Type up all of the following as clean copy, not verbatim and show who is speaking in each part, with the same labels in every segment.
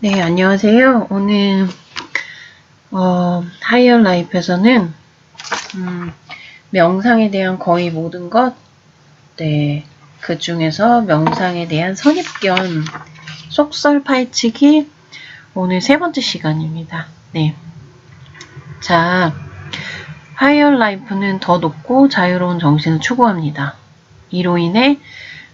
Speaker 1: 네, 안녕하세요. 오늘 하이어 라이프에서는 명상에 대한 거의 모든 것, 그 중에서 명상에 대한 선입견 속설 파헤치기 오늘 세 번째 시간입니다. 네. 자, 하이어 라이프는 더 높고 자유로운 정신을 추구합니다. 이로 인해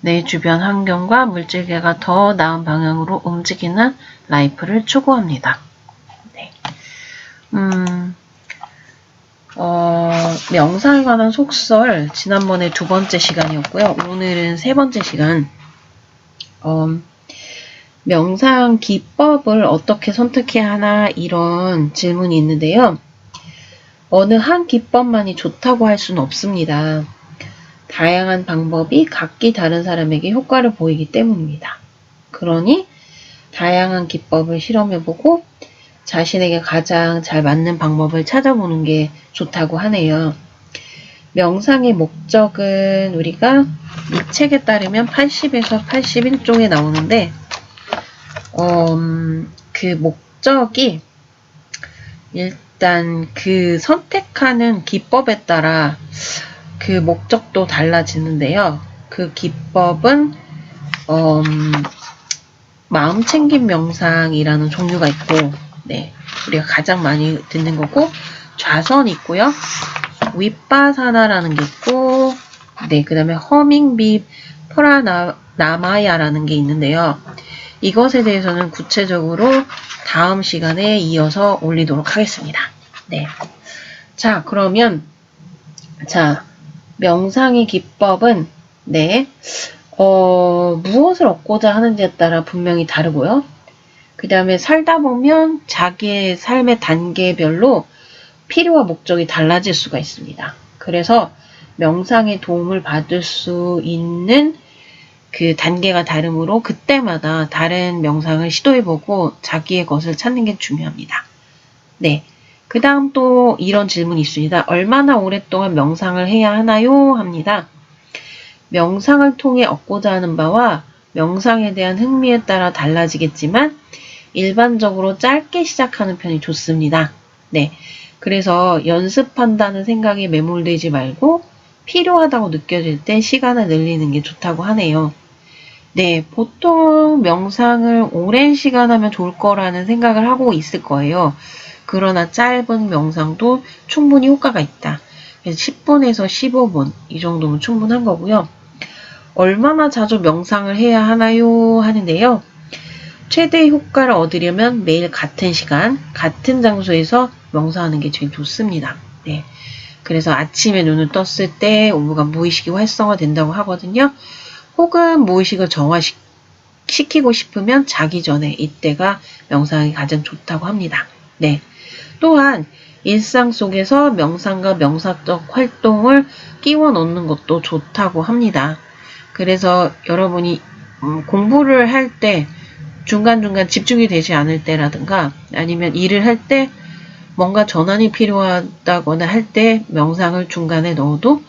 Speaker 1: 내 주변 환경과 물질계가 더 나은 방향으로 움직이는 라이프를 추구합니다. 네. 명상에 관한 속설, 지난번에 두 번째 시간이었고요. 오늘은 세 번째 시간. 명상 기법을 어떻게 선택해야 하나, 이런 질문이 있는데요. 어느 한 기법만이 좋다고 할 수는 없습니다. 다양한 방법이 각기 다른 사람에게 효과를 보이기 때문입니다. 그러니 다양한 기법을 실험해보고 자신에게 가장 잘 맞는 방법을 찾아보는 게 좋다고 하네요. 명상의 목적은 우리가 이 책에 따르면 80에서 81종에 나오는데 그 목적이 일단 그 선택하는 기법에 따라 그 목적도 달라지는데요. 그 기법은 마음챙김 명상이라는 종류가 있고, 네, 우리가 가장 많이 듣는 거고, 좌선이 있고요. 윗바사나라는 게 있고, 네, 그 다음에 허밍비 프라나마야라는 게 있는데요. 이것에 대해서는 구체적으로 다음 시간에 이어서 올리도록 하겠습니다. 네. 자, 그러면, 명상의 기법은, 네, 무엇을 얻고자 하는지에 따라 분명히 다르고요. 그 다음에 살다 보면 자기의 삶의 단계별로 필요와 목적이 달라질 수가 있습니다. 그래서 명상의 도움을 받을 수 있는 그 단계가 다르므로 그때마다 다른 명상을 시도해보고 자기의 것을 찾는 게 중요합니다. 네. 그 다음 또 이런 질문이 있습니다. 얼마나 오랫동안 명상을 해야 하나요? 합니다. 명상을 통해 얻고자 하는 바와 명상에 대한 흥미에 따라 달라지겠지만 일반적으로 짧게 시작하는 편이 좋습니다. 네. 그래서 연습한다는 생각에 매몰되지 말고 필요하다고 느껴질 때 시간을 늘리는 게 좋다고 하네요. 네, 보통 명상을 오랜 시간 하면 좋을 거라는 생각을 하고 있을 거예요. 그러나 짧은 명상도 충분히 효과가 있다. 그래서 10분에서 15분 이 정도면 충분한 거고요. 얼마나 자주 명상을 해야 하나요? 하는데요. 최대 효과를 얻으려면 매일 같은 시간, 같은 장소에서 명상하는 게 제일 좋습니다. 네. 그래서 아침에 눈을 떴을 때 오후가 무의식이 활성화된다고 하거든요. 혹은 무의식을 정화시키고 싶으면 자기 전에 이때가 명상이 가장 좋다고 합니다. 네. 또한 일상 속에서 명상과 명사적 활동을 끼워 넣는 것도 좋다고 합니다. 그래서 여러분이 공부를 할 때 중간중간 집중이 되지 않을 때라든가 아니면 일을 할 때 뭔가 전환이 필요하다거나 할 때 명상을 중간에 넣어도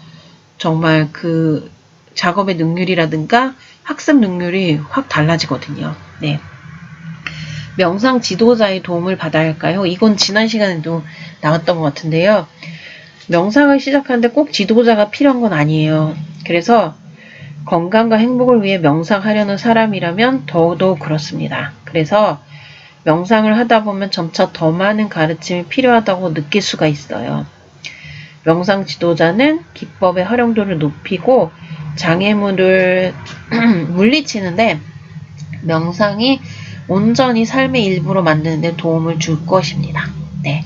Speaker 1: 정말 그 작업의 능률이라든가 학습 능률이 확 달라지거든요. 네. 명상 지도자의 도움을 받아야 할까요? 이건 지난 시간에도 나왔던 것 같은데요. 명상을 시작하는데 꼭 지도자가 필요한 건 아니에요. 그래서 건강과 행복을 위해 명상하려는 사람이라면 더더욱 그렇습니다. 그래서 명상을 하다 보면 점차 더 많은 가르침이 필요하다고 느낄 수가 있어요. 명상 지도자는 기법의 활용도를 높이고 장애물을 물리치는데 명상이 온전히 삶의 일부로 만드는 데 도움을 줄 것입니다. 네.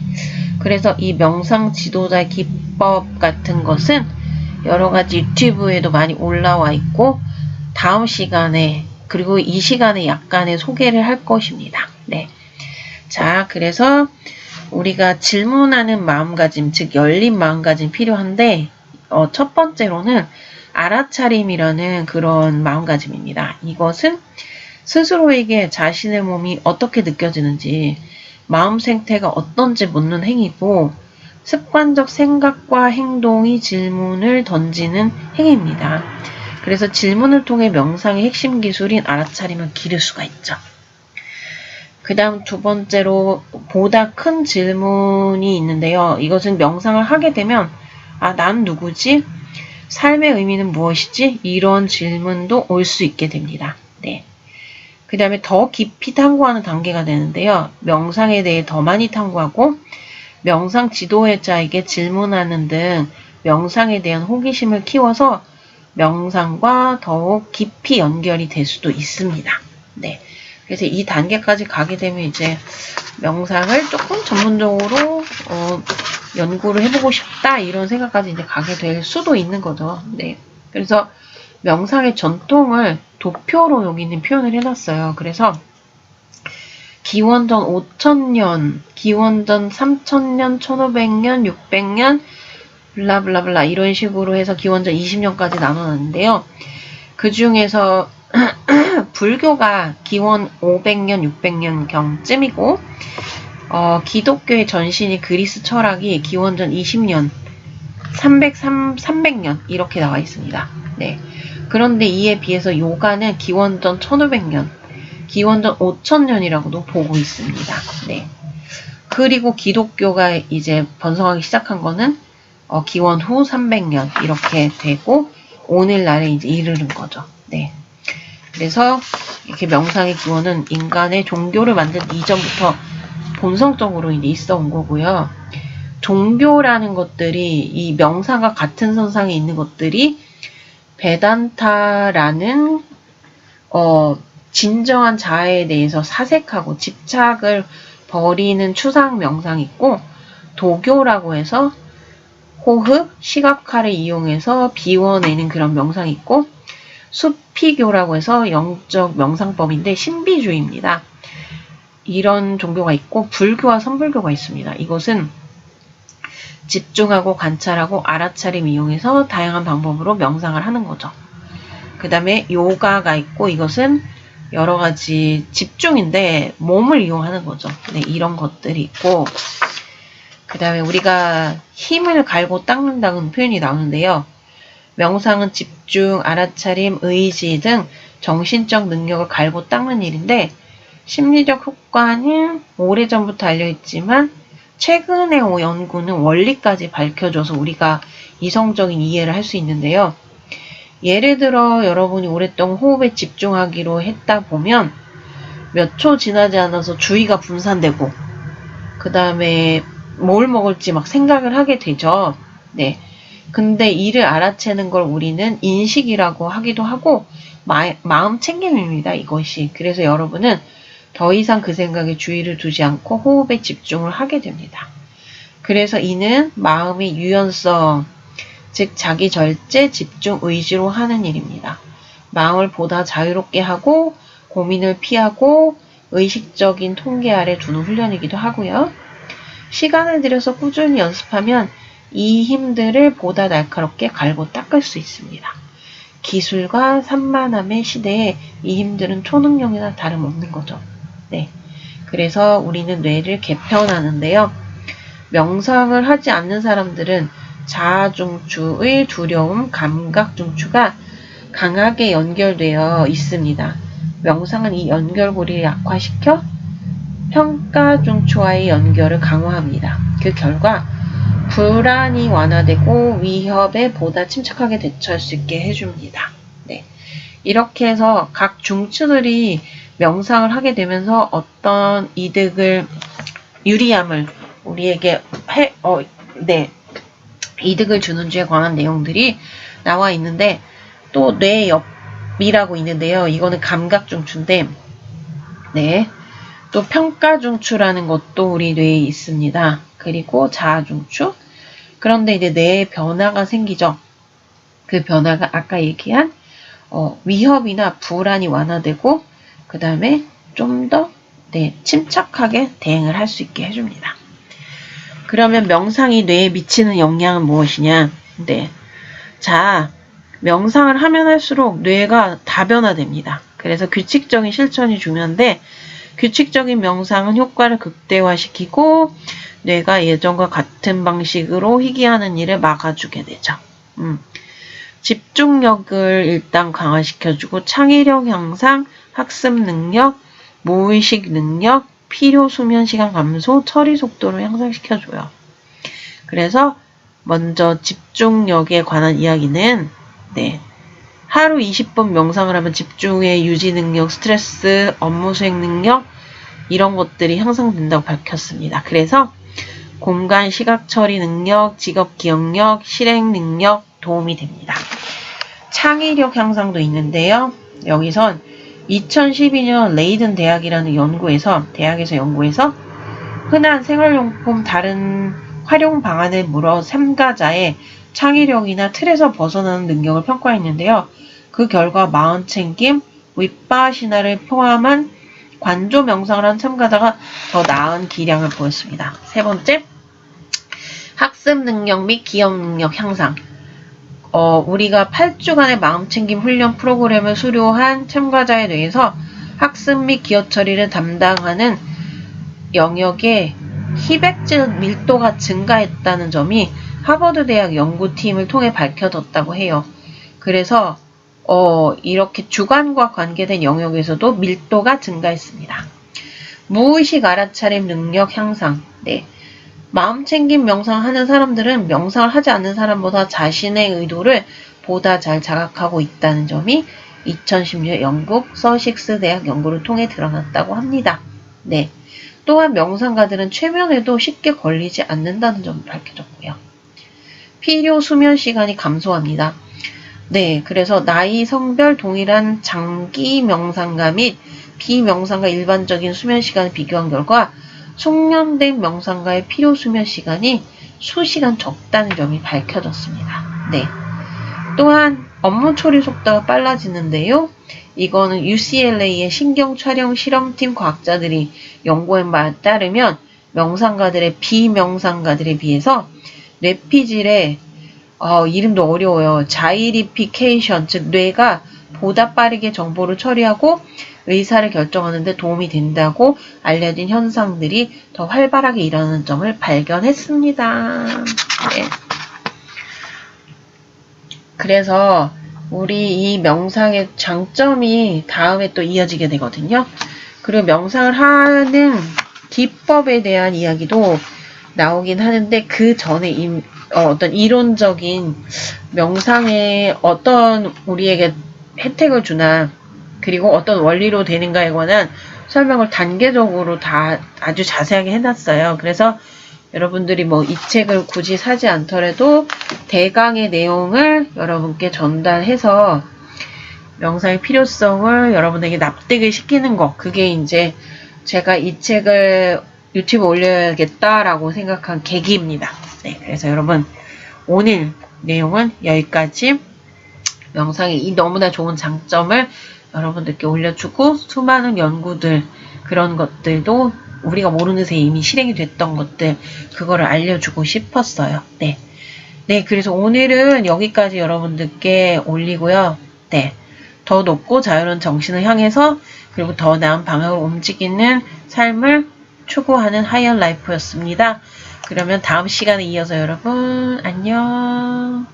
Speaker 1: 그래서 이 명상 지도자의 기법 같은 것은 여러 가지 유튜브에도 많이 올라와 있고 다음 시간에 그리고 이 시간에 약간의 소개를 할 것입니다. 네. 자, 그래서 우리가 질문하는 마음가짐, 즉 열린 마음가짐이 필요한데 첫 번째로는 알아차림이라는 그런 마음가짐입니다. 이것은 스스로에게 자신의 몸이 어떻게 느껴지는지, 마음 생태가 어떤지 묻는 행위고 습관적 생각과 행동이 질문을 던지는 행위입니다. 그래서 질문을 통해 명상의 핵심 기술인 알아차림을 기를 수가 있죠. 그 다음 두 번째로 보다 큰 질문이 있는데요. 이것은 명상을 하게 되면 난 누구지? 삶의 의미는 무엇이지? 이런 질문도 올 수 있게 됩니다. 네. 그 다음에 더 깊이 탐구하는 단계가 되는데요. 명상에 대해 더 많이 탐구하고 명상 지도자에게 질문하는 등 명상에 대한 호기심을 키워서 명상과 더욱 깊이 연결이 될 수도 있습니다. 네. 그래서 이 단계까지 가게 되면 이제 명상을 조금 전문적으로 연구를 해보고 싶다 이런 생각까지 이제 가게 될 수도 있는 거죠. 네. 그래서 명상의 전통을 도표로 여기는 표현을 해놨어요. 그래서 기원전 5000년, 기원전 3000년, 1500년, 600년, 블라블라블라 이런 식으로 해서 기원전 20년까지 나눠놨는데요. 그 중에서 불교가 기원 500년, 600년경쯤이고 기독교의 전신이 그리스 철학이 기원전 20년, 300년 이렇게 나와 있습니다. 네. 그런데 이에 비해서 요가는 기원전 1500년, 기원전 5000년이라고도 보고 있습니다. 네. 그리고 기독교가 이제 번성하기 시작한 거는 기원 후 300년 이렇게 되고 오늘날에 이제 이르는 거죠. 네. 그래서 이렇게 명상의 기원은 인간의 종교를 만든 이전부터 본성적으로 이제 있어 온 거고요. 종교라는 것들이 이 명상과 같은 선상에 있는 것들이 베단타라는 진정한 자아에 대해서 사색하고 집착을 버리는 추상 명상이 있고 도교라고 해서 호흡, 시각화를 이용해서 비워내는 그런 명상이 있고 수피교라고 해서 영적 명상법인데 신비주의입니다. 이런 종교가 있고 불교와 선불교가 있습니다. 이것은 집중하고 관찰하고 알아차림 이용해서 다양한 방법으로 명상을 하는 거죠. 그 다음에 요가가 있고 이것은 여러 가지 집중인데 몸을 이용하는 거죠. 네, 이런 것들이 있고 그 다음에 우리가 힘을 갈고 닦는다는 표현이 나오는데요. 명상은 집중, 알아차림, 의지 등 정신적 능력을 갈고 닦는 일인데 심리적 효과는 오래전부터 알려있지만 최근의 연구는 원리까지 밝혀줘서 우리가 이성적인 이해를 할 수 있는데요. 예를 들어 여러분이 오랫동안 호흡에 집중하기로 했다 보면 몇 초 지나지 않아서 주의가 분산되고 그 다음에 뭘 먹을지 막 생각을 하게 되죠. 네. 근데 이를 알아채는 걸 우리는 인식이라고 하기도 하고 마음 챙김입니다. 이것이. 그래서 여러분은 더 이상 그 생각에 주의를 두지 않고 호흡에 집중을 하게 됩니다. 그래서 이는 마음의 유연성, 즉 자기 절제, 집중, 의지로 하는 일입니다. 마음을 보다 자유롭게 하고 고민을 피하고 의식적인 통계 아래 두는 훈련이기도 하고요. 시간을 들여서 꾸준히 연습하면 이 힘들을 보다 날카롭게 갈고 닦을 수 있습니다. 기술과 산만함의 시대에 이 힘들은 초능력이나 다름없는 거죠. 네. 그래서 우리는 뇌를 개편하는데요. 명상을 하지 않는 사람들은 자아중추의 두려움, 감각중추가 강하게 연결되어 있습니다. 명상은 이 연결고리를 약화시켜 평가중추와의 연결을 강화합니다. 그 결과 불안이 완화되고 위협에 보다 침착하게 대처할 수 있게 해줍니다. 네. 이렇게 해서 각 중추들이 명상을 하게 되면서 어떤 이득을, 유리함을 우리에게 이득을 주는지에 관한 내용들이 나와 있는데 또 뇌엽이라고 있는데요. 이거는 감각중추인데 네. 또 평가중추라는 것도 우리 뇌에 있습니다. 그리고 자아중추. 그런데 이제 뇌에 변화가 생기죠. 그 변화가 아까 얘기한 위협이나 불안이 완화되고 그 다음에 좀 더 침착하게 대응을 할 수 있게 해줍니다. 그러면 명상이 뇌에 미치는 영향은 무엇이냐? 네. 자, 명상을 하면 할수록 뇌가 다변화됩니다. 그래서 규칙적인 실천이 중요한데 규칙적인 명상은 효과를 극대화시키고 뇌가 예전과 같은 방식으로 희귀하는 일을 막아주게 되죠. 집중력을 일단 강화시켜주고 창의력 향상, 학습 능력, 무의식 능력, 필요 수면 시간 감소, 처리 속도를 향상시켜줘요. 그래서 먼저 집중력에 관한 이야기는 하루 20분 명상을 하면 집중의 유지 능력, 스트레스, 업무 수행 능력 이런 것들이 향상된다고 밝혔습니다. 그래서 공간 시각 처리 능력, 직업 기억력, 실행 능력 도움이 됩니다. 창의력 향상도 있는데요. 여기선 2012년 레이든 대학에서 연구해서 흔한 생활용품 다른 활용 방안을 물어 참가자의 창의력이나 틀에서 벗어나는 능력을 평가했는데요. 그 결과 마음챙김, 윗바시나를 포함한 관조 명상을 한 참가자가 더 나은 기량을 보였습니다. 세 번째, 학습 능력 및 기억 능력 향상. 우리가 8주간의 마음챙김 훈련 프로그램을 수료한 참가자에 대해서 학습 및 기억 처리를 담당하는 영역의 희백질 밀도가 증가했다는 점이 하버드 대학 연구팀을 통해 밝혀졌다고 해요. 그래서 이렇게 주관과 관계된 영역에서도 밀도가 증가했습니다. 무의식 알아차림 능력 향상. 마음챙김 명상하는 사람들은 명상을 하지 않는 사람보다 자신의 의도를 보다 잘 자각하고 있다는 점이 2016년 영국 서식스 대학 연구를 통해 드러났다고 합니다. 또한 명상가들은 최면에도 쉽게 걸리지 않는다는 점이 밝혀졌고요. 필요 수면 시간이 감소합니다. 그래서 나이, 성별 동일한 장기 명상가 및 비명상가 일반적인 수면 시간을 비교한 결과 숙련된 명상가의 필요 수면 시간이 수시간 적다는 점이 밝혀졌습니다. 또한 업무 처리 속도가 빨라지는데요. 이거는 UCLA의 신경 촬영 실험팀 과학자들이 연구한 바에 따르면 명상가들의 비명상가들에 비해서 뇌피질의 이름도 어려워요. 자이리피케이션, 즉 뇌가 보다 빠르게 정보를 처리하고 의사를 결정하는 데 도움이 된다고 알려진 현상들이 더 활발하게 일어나는 점을 발견했습니다. 그래서 우리 이 명상의 장점이 다음에 또 이어지게 되거든요. 그리고 명상을 하는 기법에 대한 이야기도 나오긴 하는데 그 전에 어떤 이론적인 명상에 어떤 우리에게 혜택을 주나 그리고 어떤 원리로 되는가에 관한 설명을 단계적으로 다 아주 자세하게 해놨어요. 그래서 여러분들이 이 책을 굳이 사지 않더라도 대강의 내용을 여러분께 전달해서 명상의 필요성을 여러분에게 납득을 시키는 거, 그게 이제 제가 이 책을 유튜브에 올려야겠다라고 생각한 계기입니다. 그래서 여러분 오늘 내용은 여기까지. 명상의 이 너무나 좋은 장점을 여러분들께 올려주고 수많은 연구들 그런 것들도 우리가 모르는 새에 이미 실행이 됐던 것들 그거를 알려주고 싶었어요. 그래서 오늘은 여기까지 여러분들께 올리고요. 더 높고 자유로운 정신을 향해서 그리고 더 나은 방향으로 움직이는 삶을 추구하는 하이어 라이프였습니다. 그러면 다음 시간에 이어서 여러분 안녕.